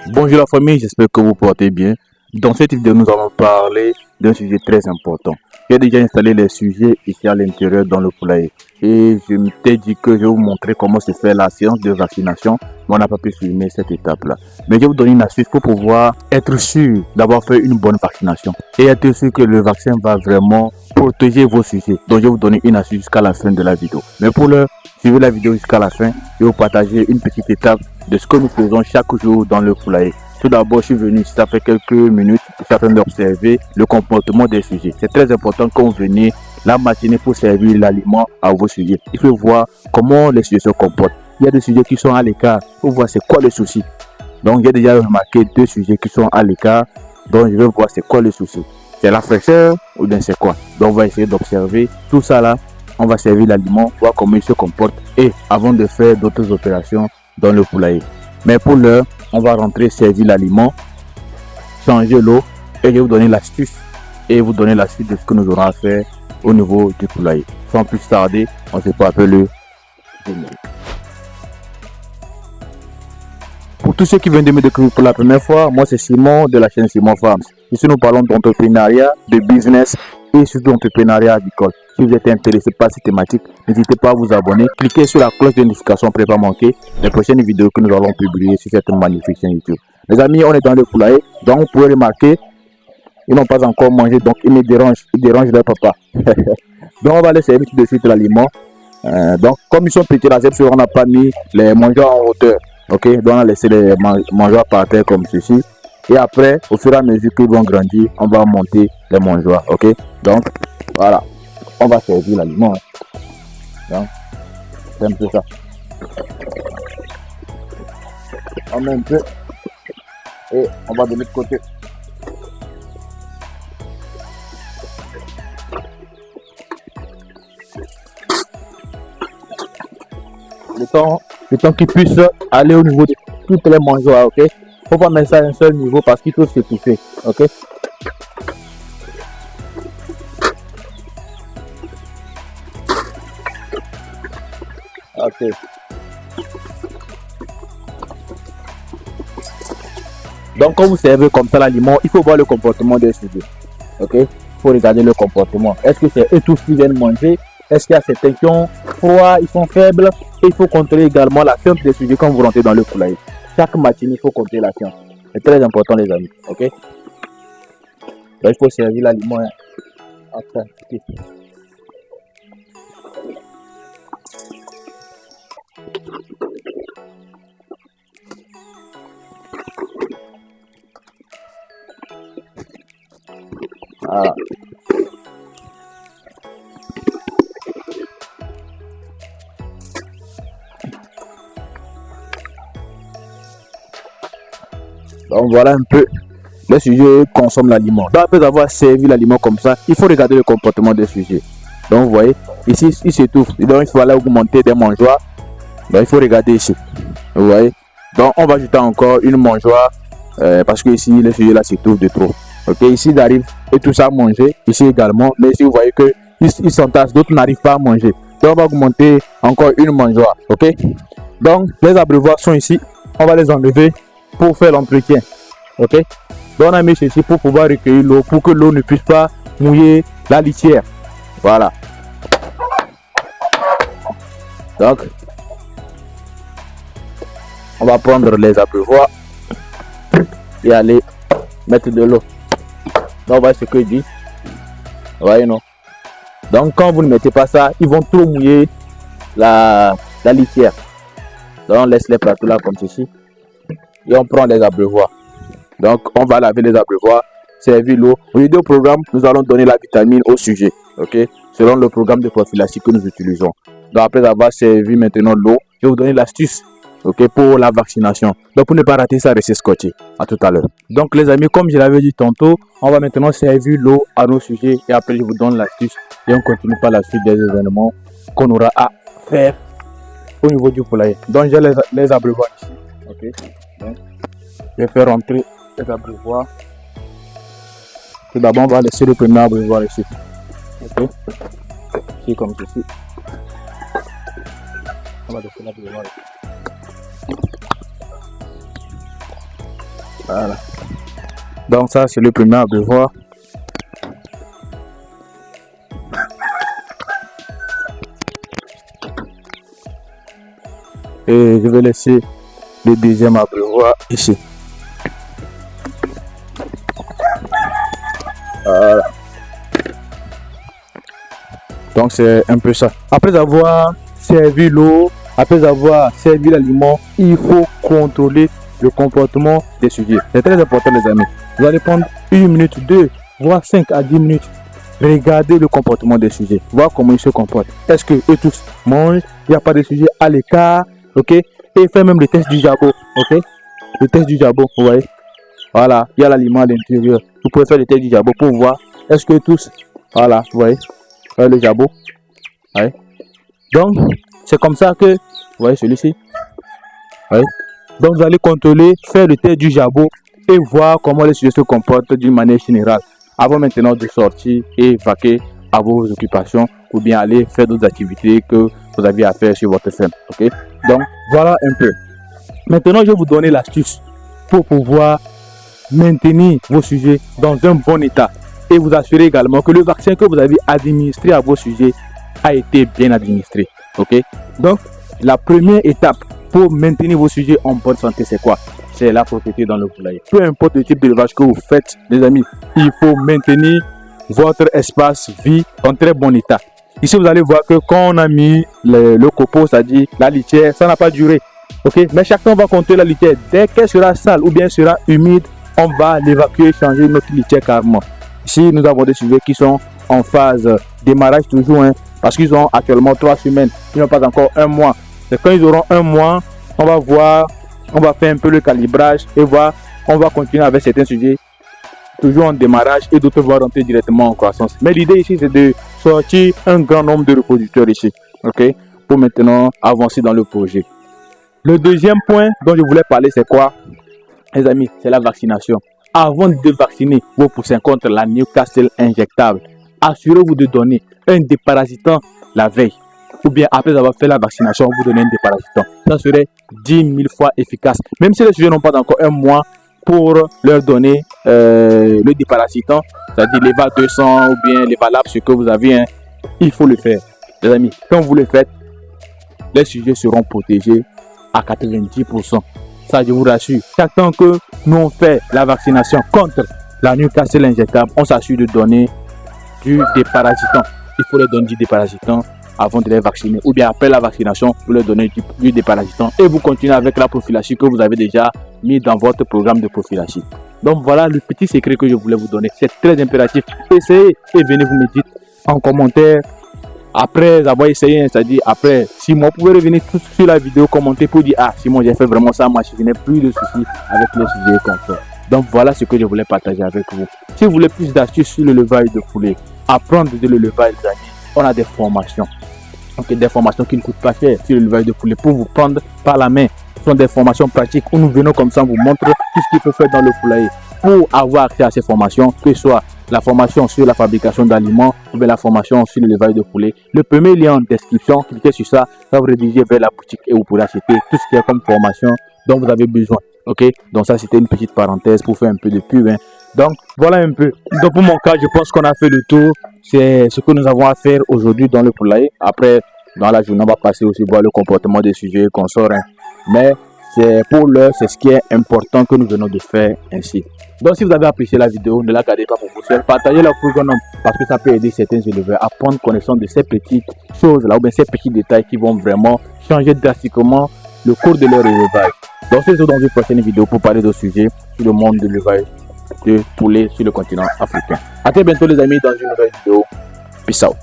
Bonjour la famille, j'espère que vous portez bien. Dans cette vidéo, nous allons parler d'un sujet très important. J'ai déjà installé les sujets ici à l'intérieur dans le poulailler. Et je m'étais dit que je vais vous montrer comment se fait la séance de vaccination, mais on n'a pas pu filmer cette étape-là. Mais je vais vous donner une astuce pour pouvoir être sûr d'avoir fait une bonne vaccination et être sûr que le vaccin va vraiment protéger vos sujets. Donc je vais vous donner une astuce jusqu'à la fin de la vidéo. Mais pour l'heure, suivez la vidéo jusqu'à la fin et vous partager une petite étape de ce que nous faisons chaque jour dans le poulailler. Tout d'abord, je suis venu, ça fait quelques minutes, je suis en train d'observer le comportement des sujets. C'est très important quand vous venez la matinée pour servir l'aliment à vos sujets. Il faut voir comment les sujets se comportent. Il y a des sujets qui sont à l'écart, il faut voir c'est quoi le souci. Donc, j'ai déjà remarqué deux sujets qui sont à l'écart, donc je vais voir c'est quoi le souci. C'est la fraîcheur ou bien c'est quoi. Donc, on va essayer d'observer tout ça là. On va servir l'aliment, voir comment il se comporte et avant de faire d'autres opérations dans le poulailler. Mais pour l'heure, on va rentrer, servir l'aliment, changer l'eau et je vais vous donner l'astuce et vous donner la suite de ce que nous aurons à faire au niveau du poulailler. Sans plus tarder, on se prépare le générique. Pour tous ceux qui viennent de me découvrir pour la première fois, moi c'est Simon de la chaîne Simon Farms. Ici nous parlons d'entrepreneuriat, de business et surtout d'entrepreneuriat agricole. Si vous êtes intéressé par cette thématique, n'hésitez pas à vous abonner. Cliquez sur la cloche de notification pour ne pas manquer les prochaines vidéos que nous allons publier sur cette magnifique chaîne YouTube. Les amis, on est dans le poulailler, donc vous pouvez remarquer, ils n'ont pas encore mangé, donc ils me dérangent, leur papa. Donc on va les servir tout de suite l'aliment. Donc comme ils sont petits, là, on n'a pas mis les mangeoires en hauteur. Ok, donc on a laissé les mangeoires par terre comme ceci. Et après, au fur et à mesure qu'ils vont grandir, on va monter les mangeoires. Ok, donc voilà, on va servir l'aliment. Donc, c'est un peu ça. On met un peu et on va de l'autre côté. Le temps qu'ils puissent aller au niveau de toutes les mangeoires, ok. Faut pas mettre ça à un seul niveau parce qu'il faut s'étouffer, ok. Ok. Donc quand vous servez comme ça l'aliment, il faut voir le comportement des sujets, ok. Il faut regarder le comportement. Est-ce que c'est eux tous qui viennent manger? Est-ce qu'il y a certains qui ont froid, ils sont faibles? Et il faut contrôler également la fiente des sujets quand vous rentrez dans le poulailler. Chaque matinée, il faut compter la fiente. C'est très important les amis, ok. Donc, il faut servir l'aliment après. Voilà. Donc voilà un peu, les sujets consomment l'aliment. Donc après avoir servi l'aliment comme ça, il faut regarder le comportement des sujets. Donc vous voyez, ici il s'étouffe, donc il faut aller augmenter des mangeoires. Donc il faut regarder ici, vous voyez. Donc on va ajouter encore une mangeoire parce que ici le sujet là s'étouffe de trop. Ok, ici il arrive et tout ça à manger, ici également, mais ici vous voyez que ils s'entassent, d'autres n'arrivent pas à manger. Donc on va augmenter encore une mangeoire, ok. Donc les abreuvoirs sont ici, on va les enlever pour faire l'entretien, ok. Donc on a mis ceci pour pouvoir recueillir l'eau, pour que l'eau ne puisse pas mouiller la litière, voilà. Donc on va prendre les abreuvoirs et aller mettre de l'eau. Donc on voit ce que je dis, vous voyez non. Donc quand vous ne mettez pas ça, ils vont trop mouiller la litière. Donc on laisse les plateaux là comme ceci et on prend les abreuvoirs. Donc on va laver les abreuvoirs, servir l'eau. Au lieu du programme, nous allons donner la vitamine au sujet, ok, selon le programme de prophylaxie que nous utilisons. Donc après avoir servi maintenant l'eau, je vais vous donner l'astuce, ok, pour la vaccination. Donc pour ne pas rater ça, restez scotché. À tout à l'heure. Donc les amis, comme je l'avais dit tantôt, on va maintenant servir l'eau à nos sujets et après je vous donne l'astuce et on continue par la suite des événements qu'on aura à faire au niveau du poulailler. Donc j'ai les abreuvoirs ici, ok. Donc, je vais faire rentrer les abreuvoirs. Tout d'abord, on va laisser le premier abreuvoir ici. Ok. Ici comme ceci. On va laisser l'abreuvoir ici. Voilà. Donc ça, c'est le premier abreuvoir. Et je vais laisser le deuxième abreuvoir ici. Voilà. Donc c'est un peu ça. Après avoir servi l'eau, après avoir servi l'aliment, il faut contrôler le comportement des sujets. C'est très important les amis. Vous allez prendre 1 minute, 2, voire 5 à 10 minutes. Regardez le comportement des sujets. Voir comment ils se comportent. Est-ce que eux tous mangent? Il n'y a pas de sujet à l'écart. Ok? Et faire même le test du jabot. Ok? Le test du jabot, vous voyez? Voilà, il y a l'aliment à l'intérieur. Vous pouvez faire le test du jabot pour voir. Est-ce que tous, voilà, vous voyez? Le jabot. Ouais. Donc, c'est comme ça que, vous voyez celui-ci. Ouais. Donc, vous allez contrôler, faire le test du jabot et voir comment les sujets se comportent d'une manière générale. Avant maintenant de sortir et vaquer à vos occupations ou bien aller faire d'autres activités que vous avez à faire sur votre ferme. Ok? Donc, voilà un peu. Maintenant, je vais vous donner l'astuce pour pouvoir maintenir vos sujets dans un bon état et vous assurer également que le vaccin que vous avez administré à vos sujets a été bien administré. Ok? Donc, la première étape pour maintenir vos sujets en bonne santé, c'est quoi? C'est la propreté dans le poulailler. Peu importe le type d'élevage que vous faites, les amis, il faut maintenir votre espace vie en très bon état. Ici, vous allez voir que quand on a mis le copeau, c'est-à-dire la litière, ça n'a pas duré. Ok? Mais chacun va compter la litière. Dès qu'elle sera sale ou bien sera humide, on va l'évacuer, changer notre litière carrément. Ici, nous avons des sujets qui sont en phase démarrage toujours, hein, parce qu'ils ont actuellement 3 semaines. Ils n'ont pas encore 1 mois. C'est quand ils auront 1 mois, on va voir, on va faire un peu le calibrage et voir, on va continuer avec certains sujets toujours en démarrage et d'autres vont rentrer directement en croissance. Mais l'idée ici, c'est de sortir un grand nombre de reproducteurs ici, ok, pour maintenant avancer dans le projet. Le deuxième point dont je voulais parler, c'est quoi, les amis? C'est la vaccination. Avant de vacciner vos poussins contre la Newcastle injectable, assurez-vous de donner un déparasitant la veille. Ou bien après avoir fait la vaccination, vous donnez un déparasitant. Ça serait 10 000 fois efficace. Même si les sujets n'ont pas encore 1 mois pour leur donner le déparasitant, c'est-à-dire les VA 200 ou bien les valables, ce que vous avez, hein, il faut le faire. Les amis, quand vous le faites, les sujets seront protégés à 90%. Ça, je vous rassure. Chaque temps que nous on fait la vaccination contre la Newcastle injectable, on s'assure de donner du déparasitant. Il faut leur donner du déparasitant avant de les vacciner. Ou bien après la vaccination, vous leur donnez du déparasitant. Et vous continuez avec la prophylaxie que vous avez déjà mis dans votre programme de prophylaxie. Donc voilà le petit secret que je voulais vous donner. C'est très impératif. Essayez et venez vous me dire en commentaire. Après avoir essayé, c'est-à-dire après 6 mois, vous pouvez revenir tout sur la vidéo, commenter pour dire ah Simon, j'ai fait vraiment ça, moi je n'ai plus de soucis avec les sujets confort. Donc voilà ce que je voulais partager avec vous. Si vous voulez plus d'astuces sur le levage de poulet, apprendre de l'élevage, les amis, on a des formations. Donc des formations qui ne coûtent pas cher sur l'élevage de poulet pour vous prendre par la main. Ce sont des formations pratiques où nous venons comme ça vous montrer tout ce qu'il faut faire dans le poulailler. Pour avoir accès à ces formations, que ce soit la formation sur la fabrication d'aliments ou bien la formation sur l'élevage de poulet, le premier lien en description, cliquez sur ça, ça va vous rediriger vers la boutique et vous pourrez acheter tout ce qui est comme formation dont vous avez besoin. Ok, donc ça c'était une petite parenthèse pour faire un peu de pub, hein. Donc voilà un peu. Donc pour mon cas, je pense qu'on a fait le tour. C'est ce que nous avons à faire aujourd'hui dans le poulailler. Après, dans la journée, on va passer aussi voir le comportement des sujets qu'on sort, hein. Mais c'est pour l'heure, c'est ce qui est important que nous venons de faire ainsi. Donc si vous avez apprécié la vidéo, ne la gardez pas pour vous seul, partagez-la pour grand nombre parce que ça peut aider certains éleveurs à prendre connaissance de ces petites choses là ou bien ces petits détails qui vont vraiment changer drastiquement le cours de leur élevage. Donc c'est tout dans une prochaine vidéo pour parler de sujets sur le monde de l'élevage de poulet sur le continent africain. A très bientôt les amis dans une nouvelle vidéo. Peace out.